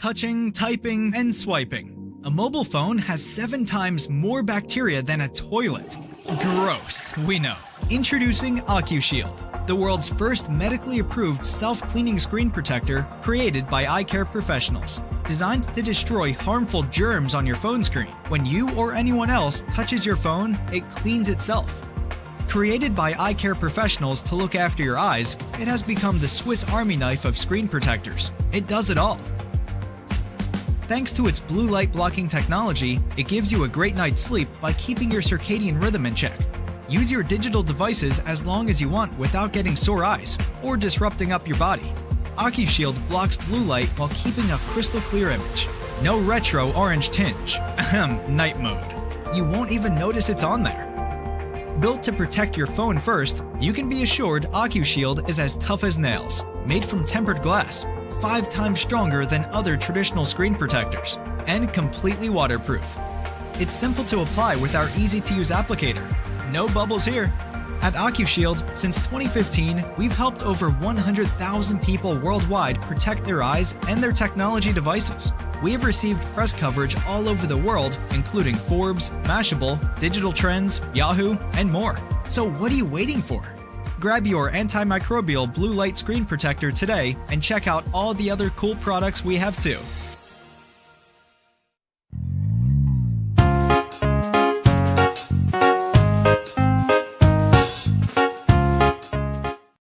touching, typing, and swiping. A mobile phone has 7 times more bacteria than a toilet. Gross, we know. Introducing Ocushield, the world's first medically approved self-cleaning screen protector created by eye care professionals. Designed to destroy harmful germs on your phone screen. When you or anyone else touches your phone, it cleans itself. Created by eye care professionals to look after your eyes, it has become the Swiss Army knife of screen protectors. It does it all. Thanks to its blue light blocking technology, it gives you a great night's sleep by keeping your circadian rhythm in check. Use your digital devices as long as you want without getting sore eyes or disrupting up your body. Ocushield blocks blue light while keeping a crystal clear image. No retro orange tinge. Night mode. You won't even notice it's on there. Built to protect your phone first, you can be assured Ocushield is as tough as nails, made from tempered glass, 5 times stronger than other traditional screen protectors, and completely waterproof. It's simple to apply with our easy-to-use applicator. No bubbles here. At Ocushield, since 2015, we've helped over 100,000 people worldwide protect their eyes and their technology devices. We have received press coverage all over the world, including Forbes, Mashable, Digital Trends, Yahoo, and more. So what are you waiting for? Grab your antimicrobial blue light screen protector today and check out all the other cool products we have too.